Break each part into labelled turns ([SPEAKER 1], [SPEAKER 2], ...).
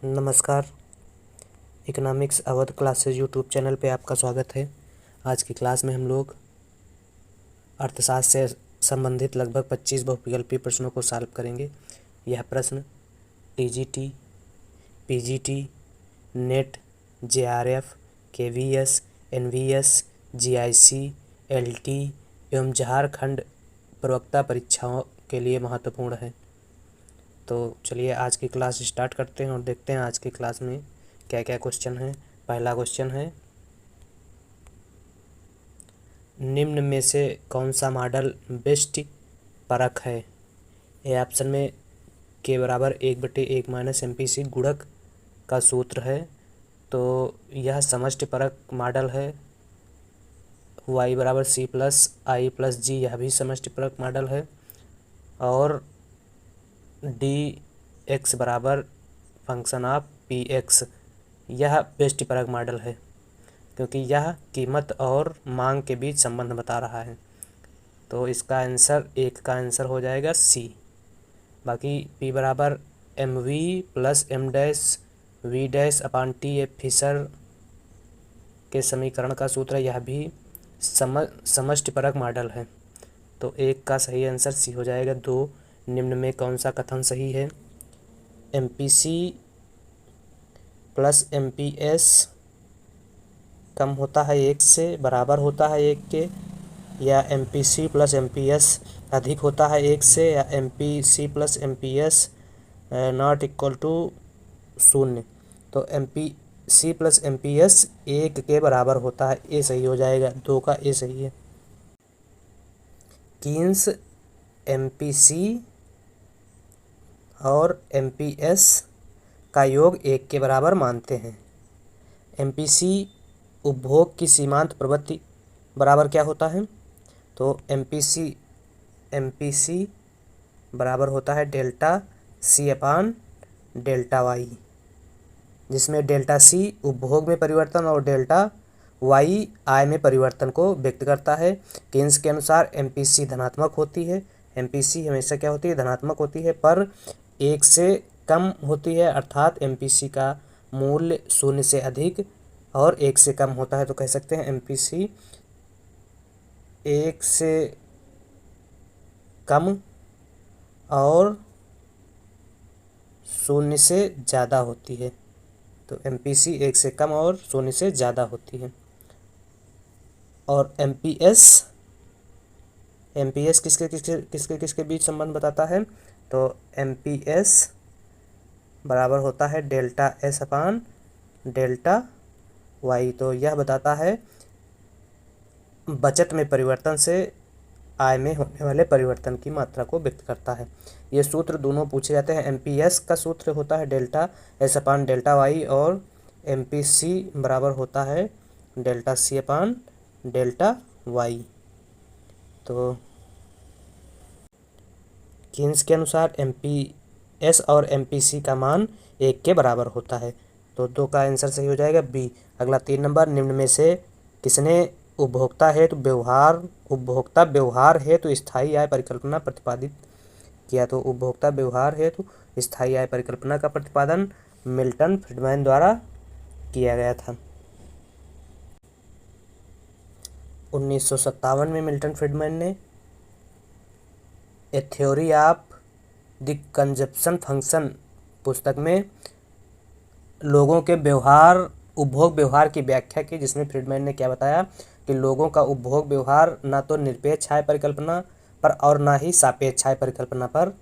[SPEAKER 1] नमस्कार। Economics Awadh classes YouTube channel पे आपका स्वागत है। आज की क्लास में हम लोग अर्थशास्त्र से संबंधित लगभग 25 बहुविकल्पीय प्रश्नों को सॉल्व करेंगे। यह प्रश्न TGT, PGT, NET, JRF, KVS, NVS, GIC, LT एवं झारखंड प्रवक्ता परीक्षाओं के लिए महत्वपूर्ण है। तो चलिए आज की क्लास स्टार्ट करते हैं और देखते हैं आज की क्लास में क्या क्या क्वेश्चन है। पहला क्वेश्चन है, निम्न में से कौन सा मॉडल बेस्ट परक है। ए ऑप्शन में के बराबर 1/1 माइनस MPC गुणक का सूत्र है, तो यह समष्टि परक मॉडल है। y बराबर C+I+G यह भी समष्टि परक मॉडल है। और dx बराबर फंक्शन ऑफ px यह बेस्ट परक मॉडल है, क्योंकि यह कीमत और मांग के बीच संबंध बता रहा है। तो इसका आंसर एक का आंसर हो जाएगा C। बाकी p बराबर mv plus m dash v dash upon t ए फिशर के समीकरण का सूत्र है, यह भी समष्टि परक मॉडल है। तो एक का सही आंसर C हो जाएगा। 2, निम्न में कौन सा कथन सही है। MPC प्लस MPS कम होता है 1 से, बराबर होता है 1 के, या MPC प्लस MPS अधिक होता है 1 से, या MPC plus MPS not equal to 0। तो MPC प्लस MPS 1 के बराबर होता है। ए सही हो जाएगा। 2 का ए सही है। कीन्स MPC और MPS का योग 1 के बराबर मानते हैं। MPC उपभोग की सीमांत प्रवृत्ति बराबर क्या होता है। तो MPC बराबर होता है डेल्टा C अपान डेल्टा Y, जिसमें डेल्टा C उपभोग में परिवर्तन और डेल्टा Y आय में परिवर्तन को व्यक्त करता है। कीन्स के अनुसार MPC धनात्मक होती है। MPC हमेशा क्या होती है, धनात्मक होती है, पर 1 से कम होती है, अर्थात MPC का मूल्य 0 से अधिक और 1 से कम होता है। तो कह सकते हैं MPC 1 से कम और 0 से ज़्यादा होती है। तो MPC 1 से कम और 0 से ज़्यादा होती है। और MPS किसके बीच संबंध बताता है। तो MPS बराबर होता है डेल्टा S अपान डेल्टा Y। तो यह बताता है बचत में परिवर्तन से आय में होने वाले परिवर्तन की मात्रा को व्यक्त करता है। ये सूत्र दोनों पूछे जाते हैं। MPS का सूत्र होता है डेल्टा S अपान डेल्टा Y, और MPC बराबर होता है डेल्टा C अपान डेल्टा Y। तो कीन्स के अनुसार MPS और MPC का मान 1 के बराबर होता है। तो 2 का आंसर सही हो जाएगा B। अगला 3 नंबर, निम्न में से किसने उपभोक्ता व्यवहार हेतु स्थायी आय परिकल्पना प्रतिपादित किया। तो उपभोक्ता व्यवहार हेतु स्थायी आय परिकल्पना का प्रतिपादन मिल्टन फ्रीडमैन द्वारा किया गया था। 1957 में मिल्टन फ्रीडमैन ने ए theory of the consumption function पुस्तक में लोगों के उपभोग व्यवहार की व्याख्या की, जिसमें फ्रीडमैन ने क्या बताया कि लोगों का उपभोग व्यवहार ना तो निरपेक्ष आय परिकल्पना पर और ना ही सापेक्ष आय परिकल्पना पर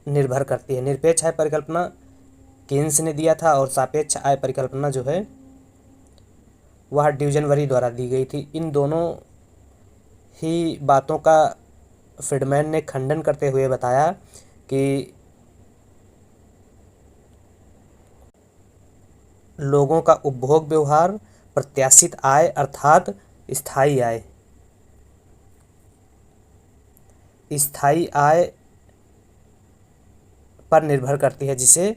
[SPEAKER 1] निर्भर करती है। निरपेक्ष आय परिकल्पना कीन्स ने दिया था और सापेक्ष आय परिकल्पना जो है वह ड्यूजनबरी द्वारा दी गई थी। इन दोनों ही बातों का फ्रीडमैन ने खंडन करते हुए बताया कि लोगों का उपभोग व्यवहार प्रत्याशित आय अर्थात स्थायी आय पर निर्भर करती है, जिसे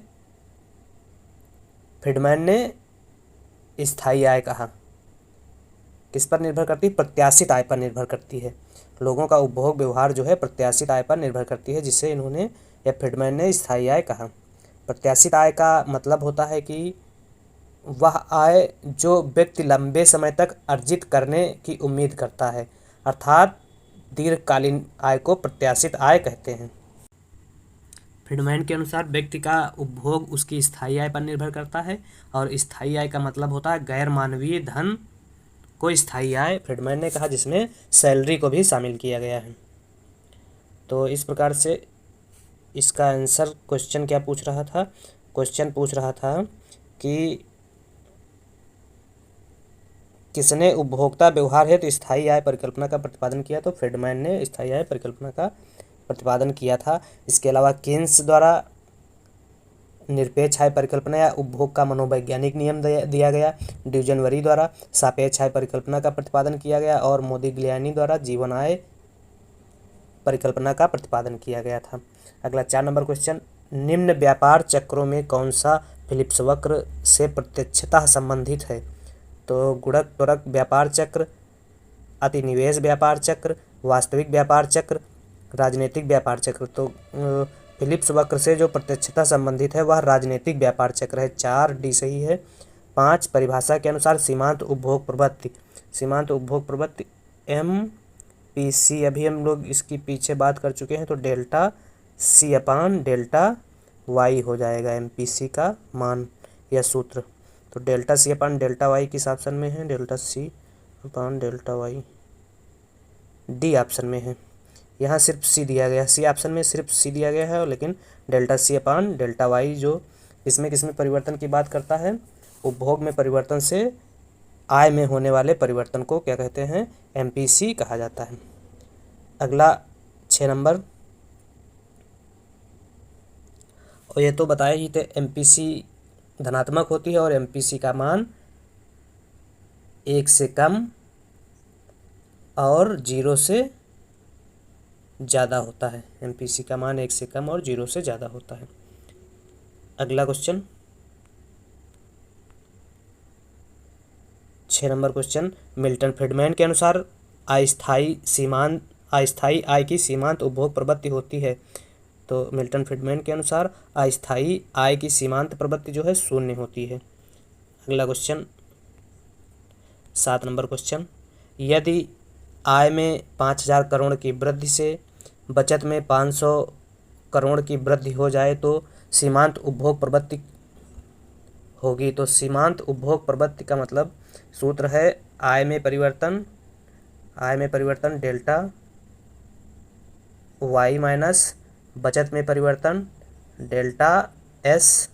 [SPEAKER 1] फ्रीडमैन ने स्थायी आय कहा। किस पर निर्भर करती है, प्रत्याशित आय पर निर्भर करती है। लोगों का उपभोग व्यवहार जो है प्रत्याशित आय पर निर्भर करती है, जिसे इन्होंने या फ्रीडमैन ने स्थायी आय कहा। प्रत्याशित आय का मतलब होता है कि वह आय जो व्यक्ति लंबे समय तक अर्जित करने की उम्मीद करता है, अर्थात दीर्घकालीन आय को प्रत्याशित आय कहते हैं। फ्रीडमैन के अनुसार व्यक्ति का उपभोग उसकी स्थायी आय पर निर्भर करता है, और स्थायी आय का मतलब होता है गैर मानवीय धन को स्थायी आय। फ्रीडमैन ने कहा जिसमें सैलरी को भी शामिल किया गया है। तो इस प्रकार से इसका आंसर क्वेश्चन क्या पूछ रहा था? क्वेश्चन पूछ रहा था कि किसने उपभोक्ता व्यवहार हेतु स्थायी आय परिकल्पना का प्रतिपादन किया? तो फ्रीडमैन ने स्थायी आय परिकल्पना का प्रतिपादन किया था। इसके अलावा केन्स द्वारा निरपेक्ष आय परिकल्पना या उपभोग का मनोवैज्ञानिक नियम दिया गया, ड्यूजनवरी द्वारा सापेक्ष आय परिकल्पना का प्रतिपादन किया गया, और मोदिग्लियानी द्वारा जीवन आय परिकल्पना का प्रतिपादन किया गया था। अगला 4 नंबर क्वेश्चन, निम्न व्यापार चक्रों में कौन सा फिलिप्स वक्र से प्रत्यक्षतः संबंधित है? तो गुणक त्वरक व्यापार चक्र, अतिनिवेश व्यापार चक्र, वास्तविक व्यापार चक्र, राजनीतिक व्यापार चक्र। तो फिलिप्स वक्र से जो प्रत्यक्षता संबंधित है वह राजनीतिक व्यापार चक्र है। 4 डी सही है। 5 परिभाषा के अनुसार सीमांत उपभोग प्रवृत्ति, सीमांत उपभोग प्रवृत्ति MPC, अभी हम लोग इसकी पीछे बात कर चुके हैं, तो डेल्टा C अपान डेल्टा Y हो जाएगा MPC का मान या सूत्र। तो डेल्टा C अपान डेल्टा Y किस ऑप्शन में है? डेल्टा C अपान डेल्टा Y डी ऑप्शन में है। यहाँ सिर्फ C दिया गया, C ऑप्शन में सिर्फ C दिया गया है, लेकिन डेल्टा C अपान डेल्टा Y जो इसमें किसमें परिवर्तन की बात करता है? उपभोग में परिवर्तन से आय में होने वाले परिवर्तन को क्या कहते हैं? MPC कहा जाता है। अगला 6 नंबर, और ये तो बताया ही थे MPC धनात्मक होती है और MPC का मान 1 से कम और 0 से ज़्यादा होता है। MPC का मान 1 से कम और 0 से ज़्यादा होता है। अगला question 6 number question, Milton Friedman के अनुसार अस्थायी आय की सीमांत उपभोग प्रवृत्ति होती है। तो मिल्टन फ्रीडमैन के अनुसार अस्थायी आय की सीमांत प्रवृत्ति जो है 0 होती है। अगला क्वेश्चन 7 नंबर क्वेश्चन, यदि आय में 5000 करोड़ की वृद्धि से बचत में 500 करोड़ की वृद्धि हो जाए तो सीमांत उपभोग प्रवृत्ति होगी। तो सीमांत उपभोग प्रवृत्ति का मतलब सूत्र है आय में परिवर्तन डेल्टा Y माइनस बचत में परिवर्तन डेल्टा S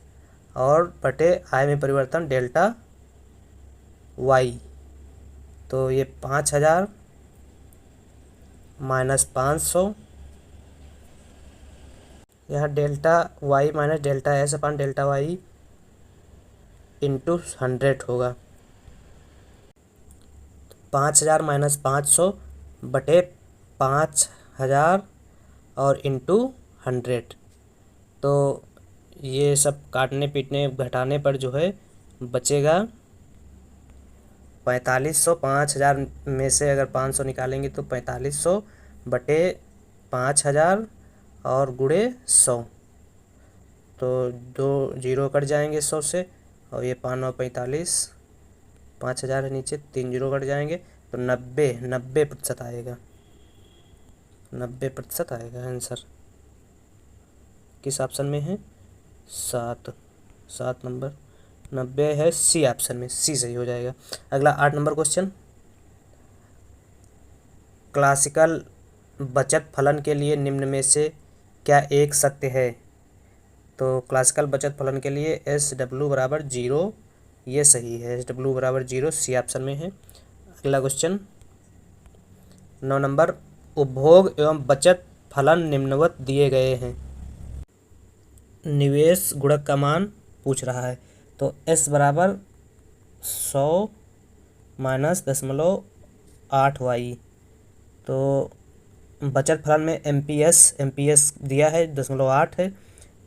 [SPEAKER 1] और बटे आय में परिवर्तन डेल्टा Y। तो ये 5000 माइनस 500, यह delta Y minus delta S अपान डेल्टा Y इंटू 100 होगा। 5000 माइनस 500 बटे 5000 और इंटू 100। तो ये सब काटने पीटने घटाने पर जो है बचेगा 4500। 5000 में से अगर 500 निकालेंगे तो 4500 बटे 5000 और गुणे 100। तो 2 0 कट जाएंगे 100 से, और ये 5 9 45, 5000 है नीचे, 3 0 कट जाएंगे, तो 90% आएगा। 90% आएगा आंसर। किस ऑप्शन में है? 7 नंबर 90 है C ऑप्शन में, C सही हो जाएगा। अगला 8 नंबर क्वेश्चन, क्लासिकल बचत फलन के लिए निम्न में से क्या एक सत्य है? तो क्लासिकल बचत फलन के लिए SW बराबर 0 ये सही है। SW बराबर 0 C ऑप्शन में है। अगला क्वेश्चन 9 नंबर, उपभोग एवं बचत फलन निम्नवत दिए गए हैं। निवेश गुणक का मान पूछ रहा है। तो S बराबर 100 माइनस 0.8Y। तो बचत फलन में MPS दिया है 0.8 है,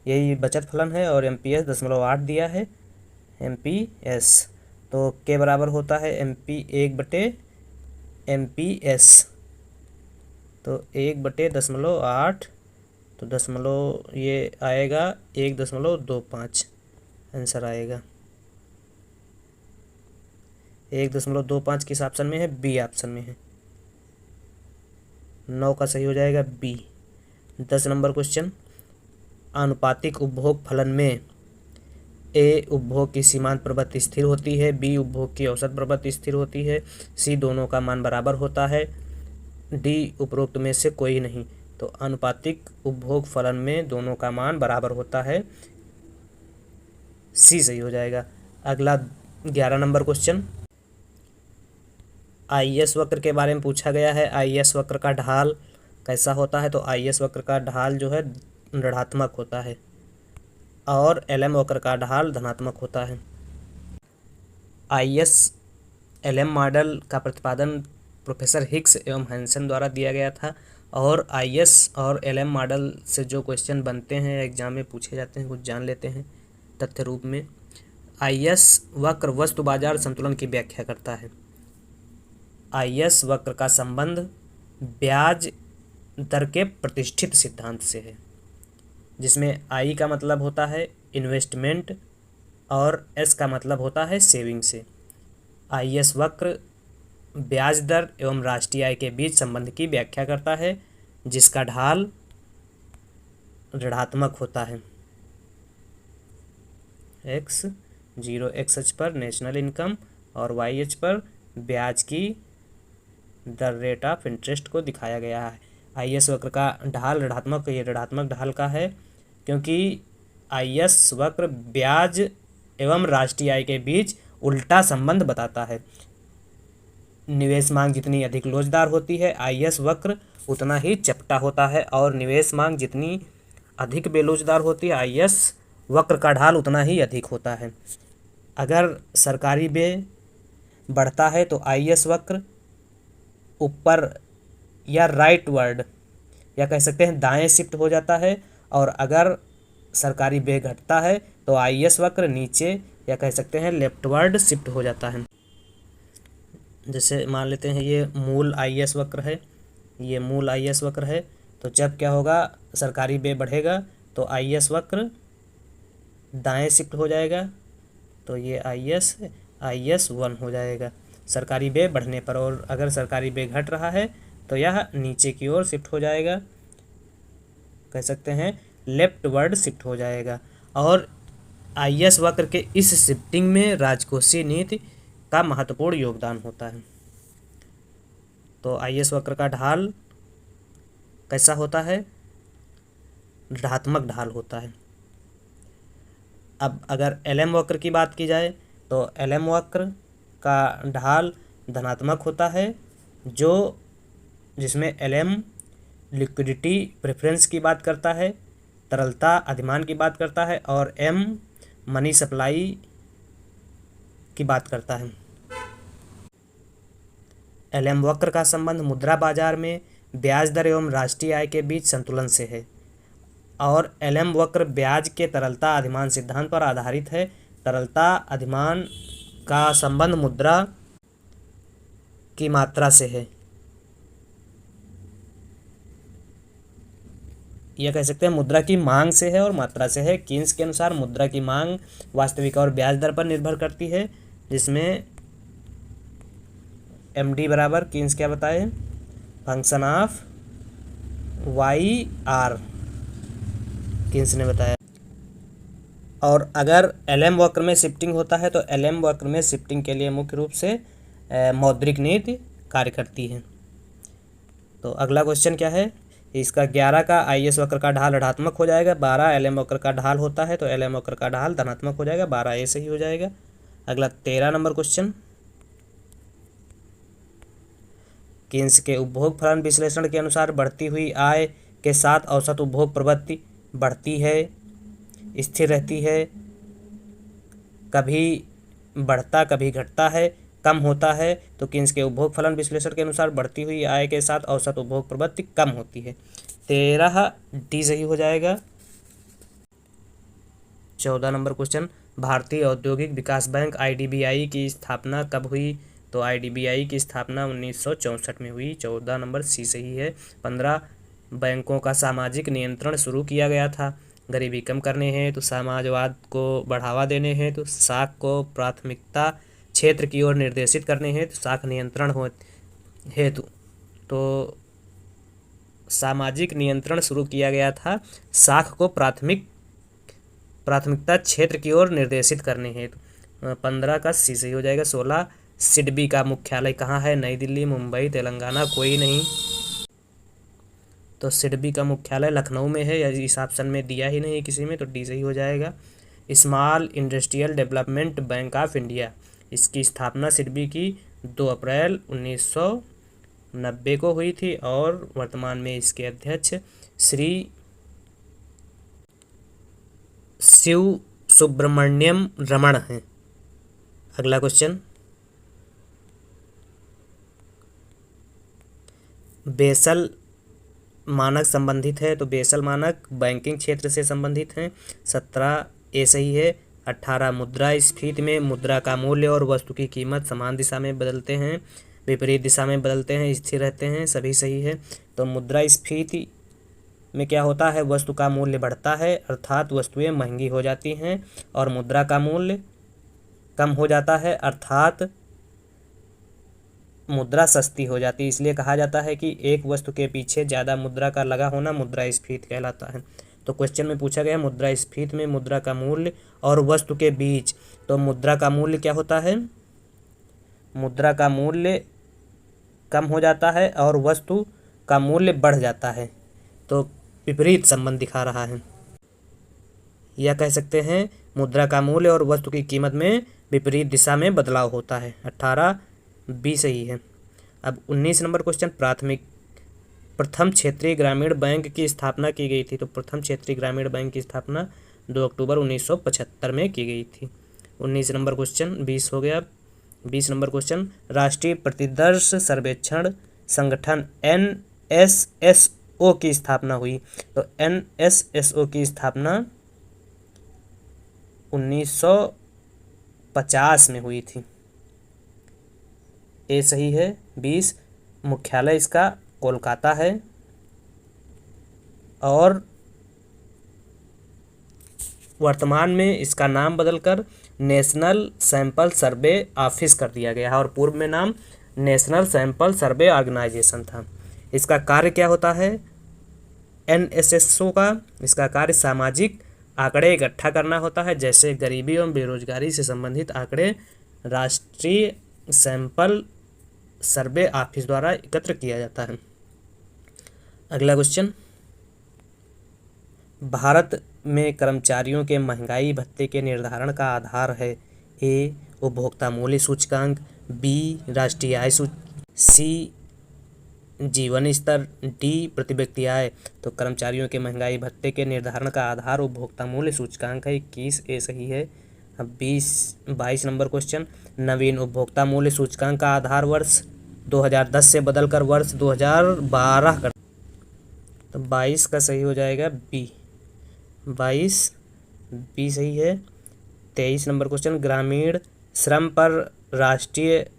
[SPEAKER 1] यही बचत फलन है, और MPS 0.8 दिया है MPS। तो के बराबर होता है MP 1/MPS। तो 1/0.8 तो दशमलव ये आएगा 1.25, आंसर आएगा 1.25 किस ऑप्शन में है? बी ऑप्शन में है। 9 का सही हो जाएगा बी। 10 नंबर क्वेश्चन, आनुपातिक उपभोग फलन में ए उपभोग की सीमांत प्रवृत्ति स्थिर होती है, बी उपभोग की औसत प्रवृत्ति स्थिर होती है, सी दोनों का मान बराबर होता है, डी उपरोक्त में से कोई नहीं। तो आनुपातिक उपभोग फलन में दोनों का मान बराबर होता है, सी सही हो जाएगा। अगला 11 नंबर क्वेश्चन, आईएस वक्र के बारे में पूछा गया है। आईएस वक्र का ढाल कैसा होता है? तो आईएस वक्र का ढाल जो है ऋणात्मक होता है और एलएम वक्र का ढाल धनात्मक होता है। आईएस एलएम मॉडल का प्रतिपादन प्रोफेसर हिग्स एवं हैंसन द्वारा दिया गया था और आईएस और एलएम मॉडल से जो क्वेश्चन बनते हैं एग्जाम में पूछे जाते हैं, कुछ जान लेते हैं तथ्य रूप में। आईएस वक्र वस्तु बाजार संतुलन की व्याख्या करता है। आईएस वक्र का संबंध ब्याज दर के प्रतिष्ठित सिद्धांत से है, जिसमें आई का मतलब होता है इन्वेस्टमेंट और एस का मतलब होता है सेविंग से। आईएस वक्र ब्याज दर एवं राष्ट्रीय आय के बीच संबंध की व्याख्या करता है, जिसका ढाल ऋणात्मक होता है। एक्स 0 एक्स अक्ष पर नेशनल इनकम और वाई अक्ष पर ब्याज की दर, रेट ऑफ इंटरेस्ट को दिखाया गया है। आईएस वक्र का ढाल ऋणात्मक, ये ऋणात्मक ढाल का है क्योंकि आईएस वक्र ब्याज एवं राष्ट्रीय आय के बीच उल्टा संबंध बताता है। निवेश मांग जितनी अधिक लोचदार होती है, आईएस वक्र उतना ही चपटा होता है और निवेश मांग जितनी अधिक बेलोचदार होती है, आईएस वक्र का ढाल उतना ही अधिक होता है। अगर सरकारी व्यय बढ़ता है तो आईएस वक्र ऊपर या राइटवर्ड या कह सकते हैं दाएं शिफ्ट हो जाता है और अगर सरकारी व्यय घटता है तो आईएस वक्र नीचे या कह सकते हैं लेफ्टवर्ड शिफ्ट हो जाता है। जैसे मान लेते हैं ये मूल आईएस वक्र है, ये मूल आईएस वक्र है, तो जब क्या होगा, सरकारी व्यय बढ़ेगा तो आईएस वक्र दाएं शिफ्ट हो जाएगा, तो ये आईएस 1 हो जाएगा सरकारी व्यय बढ़ने पर। और अगर सरकारी व्यय घट रहा है तो यह नीचे की ओर शिफ्ट हो जाएगा, कह सकते हैं लेफ्टवर्ड शिफ्ट हो जाएगा। और आईएस वक्र के इस शिफ्टिंग में राजकोषीय नीति का महत्वपूर्ण योगदान होता है। तो आईएस वक्र का ढाल कैसा होता है? ऋणात्मक ढाल होता है। अब अगर एलएम वक्र की बात की जाए तो एलएम वक्र का ढाल धनात्मक होता है, जिसमें एलएम लिक्विडिटी प्रेफरेंस की बात करता है, तरलता अधिमान की बात करता है और एम मनी सप्लाई की बात करता है। एलएम वक्र का संबंध मुद्रा बाजार में ब्याज दर एवं राष्ट्रीय आय के बीच संतुलन से है और एलएम वक्र ब्याज के तरलता अधिमान सिद्धांत पर आधारित है। तरलता अधिमान का संबंध मुद्रा की मात्रा से है, यह कह सकते हैं मुद्रा की मांग से है और मात्रा से है। कीन्स के अनुसार मुद्रा की मांग वास्तविक और ब्याज दर पर निर्भर करती है, जिसमें एमडी बराबर कीन्स क्या बताए, function of Y R, Keynes ने बताया। और अगर एलएम वक्र में शिफ्टिंग होता है तो एलएम वक्र में शिफ्टिंग के लिए मुख्य रूप से मौद्रिक नीति कार्य करती है। तो अगला क्वेश्चन क्या है इसका, 11 का आईएस वक्र का ढाल ऋणात्मक हो जाएगा, 12 एलएम वक्र का ढाल होता है तो एलएम वक्र का ढाल धनात्मक हो जाएगा, 12 ए सही हो जाएगा। अगला 13 नंबर क्वेश्चन, कीन्स के उपभोग फलन विश्लेषण के अनुसार बढ़ती हुई आय के साथ औसत उपभोग प्रवृत्ति बढ़ती है, स्थिर रहती है, कभी बढ़ता कभी घटता है, कम होता है। तो कीन्स के उपभोग फलन विश्लेषण के अनुसार बढ़ती हुई आय के साथ औसत उपभोग प्रवृत्ति कम होती है। 13 डी सही हो जाएगा। 14 नंबर क्वेश्चन, भारतीय औद्योगिक विकास बैंक आईडीबीआई की स्थापना कब हुई? तो आईडीबीआई की स्थापना 1964 में हुई, 14 नंबर सी सही है। 15 बैंकों का सामाजिक नियंत्रण शुरू किया गया था। गरीबी कम करने हेतु, समाजवाद को बढ़ावा देने हेतु, साख को प्राथमिकता क्षेत्र की ओर निर्देशित करने हेतु, साख नियंत्रण हेतु। तो सामाजिक नियंत्रण शुरू किया गया था साख को प्राथमिकता क्षेत्र की ओर निर्देशित करने हेतु। 15 का सी सही हो जाएगा। 16 सिडबी का मुख्यालय कहाँ है? नई दिल्ली, मुंबई, तेलंगाना, कोई नहीं। तो सिडबी का मुख्यालय लखनऊ में है, या इस ऑप्शन में दिया ही नहीं किसी में, तो डी सही हो जाएगा। Small industrial development bank of India, इसकी स्थापना सिडबी की 2 अप्रैल 1990 को हुई थी और वर्तमान में इसके अध्यक्ष श्री शिव सुब्रमण्यम रमण हैं। अगला क्वेश्चन, बेसल मानक संबंधित है, तो बेसल मानक बैंकिंग क्षेत्र से संबंधित हैं। 17 ए सही है। 18 मुद्रास्फीति में मुद्रा का मूल्य और वस्तु की कीमत समान दिशा में बदलते हैं, विपरीत दिशा में बदलते हैं, स्थिर रहते हैं, सभी सही है। तो मुद्रास्फीति में क्या होता है? वस्तु का मूल्य बढ़ता है, अर्थात वस्तुएं महंगी हो जाती हैं, और मुद्रा का मूल्य कम हो जाता है, अर्थात मुद्रा सस्ती हो जाती है। इसलिए कहा जाता है कि एक वस्तु के पीछे ज़्यादा मुद्रा का लगा होना मुद्रास्फीति कहलाता है। तो क्वेश्चन में पूछा गया मुद्रास्फीति में मुद्रा का मूल्य और वस्तु के बीच, तो मुद्रा का मूल्य क्या होता है? मुद्रा का मूल्य कम हो जाता है और वस्तु का मूल्य बढ़ जाता है, तो विपरीत संबंध दिखा रहा है। या कह सकते हैं मुद्रा का मूल्य और वस्तु की कीमत में विपरीत दिशा में बदलाव होता है। 18 बी सही है। अब 19 नंबर क्वेश्चन, प्रथम क्षेत्रीय ग्रामीण बैंक की स्थापना की गई थी। तो प्रथम क्षेत्रीय ग्रामीण बैंक की स्थापना 2 अक्टूबर 1975 में की गई थी। 19 नंबर क्वेश्चन, 20 हो गया। 20 नंबर क्वेश्चन, राष्ट्रीय प्रतिदर्श सर्वेक्षण संगठन NSSO की स्थापना हुई। तो NSSO की स्थापना 1950 में हुई थी। ए सही है। 20 मुख्यालय इसका कोलकाता है और वर्तमान में इसका नाम बदलकर नेशनल सैंपल सर्वे ऑफिस कर दिया गया है, और पूर्व में नाम नेशनल सैंपल सर्वे ऑर्गेनाइजेशन था। इसका कार्य क्या होता है? NSSO का इसका कार्य सामाजिक आंकड़े इकट्ठा करना होता है, जैसे गरीबी एवं बेरोजगारी से संबंधित आंकड़े राष्ट्रीय सैंपल सर्वे ऑफिस द्वारा एकत्र किया जाता है। अगला क्वेश्चन, भारत में कर्मचारियों के महंगाई भत्ते के निर्धारण का आधार है। ए उपभोक्ता मूल्य सूचकांक, बी राष्ट्रीय आय सूचकांक, सी जीवन स्तर, डी प्रति व्यक्ति आय। तो कर्मचारियों के महंगाई भत्ते के निर्धारण का आधार उपभोक्ता मूल्य सूचकांक है। 21 ए सही है। अब 22 नंबर क्वेश्चन, नवीन उपभोक्ता मूल्य सूचकांक का आधार वर्ष 2010 से बदलकर वर्ष 2012 कर। तो 22 का सही हो जाएगा बी। 22 बी सही है। 23 नंबर क्वेश्चन, ग्रामीण श्रम पर राष्ट्रीय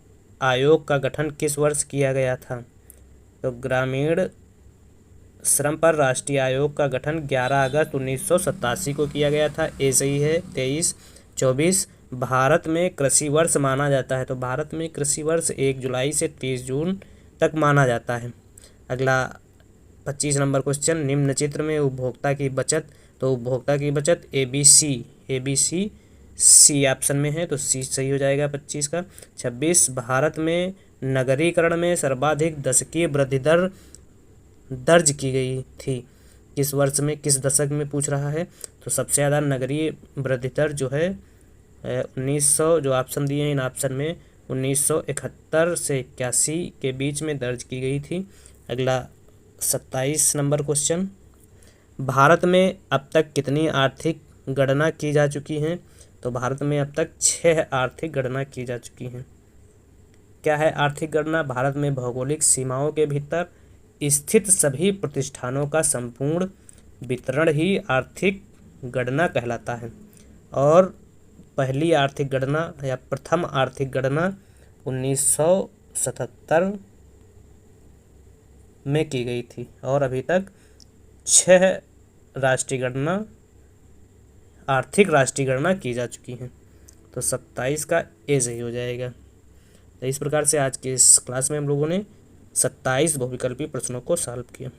[SPEAKER 1] आयोग का गठन किस वर्ष किया गया था? तो ग्रामीण श्रम पर राष्ट्रीय आयोग का गठन 11 अगस्त 1987 को किया गया था। ए सही है। 23 24 भारत में कृषि वर्ष माना जाता है। तो भारत में कृषि वर्ष 1 जुलाई से 30 जून तक माना जाता है। अगला 25 नंबर क्वेश्चन, निम्न चित्र में उपभोक्ता की बचत। तो उपभोक्ता की बचत ABC सी ऑप्शन में है, तो सी सही हो जाएगा 25 का। 26 भारत में नगरीकरण में सर्वाधिक दशकीय वृद्धि दर दर्ज की गई थी। किस वर्ष में, किस दशक में पूछ रहा है? तो सबसे ज़्यादा नगरीय वृद्धि दर जो है 1900, जो ऑप्शन दिए हैं इन ऑप्शन में 1971 से 81 के बीच में दर्ज की गई थी। अगला 27 नंबर क्वेश्चन, भारत में अब तक कितनी आर्थिक गणना की जा चुकी हैं? तो भारत में अब तक 6 आर्थिक गणना की जा चुकी हैं। क्या है आर्थिक गणना? भारत में भौगोलिक सीमाओं के भीतर स्थित सभी प्रतिष्ठानों का संपूर्ण वितरण ही आर्थिक गणना कहलाता है। और पहली आर्थिक गणना या प्रथम आर्थिक गणना 1977 में की गई थी और अभी तक 6 राष्ट्रीय गणना, आर्थिक राष्ट्रीय गणना की जा चुकी हैं। तो 27 का ए सही हो जाएगा। तो इस प्रकार से आज के इस क्लास में हम लोगों ने 27 बहुविकल्पीय प्रश्नों को सॉल्व किया।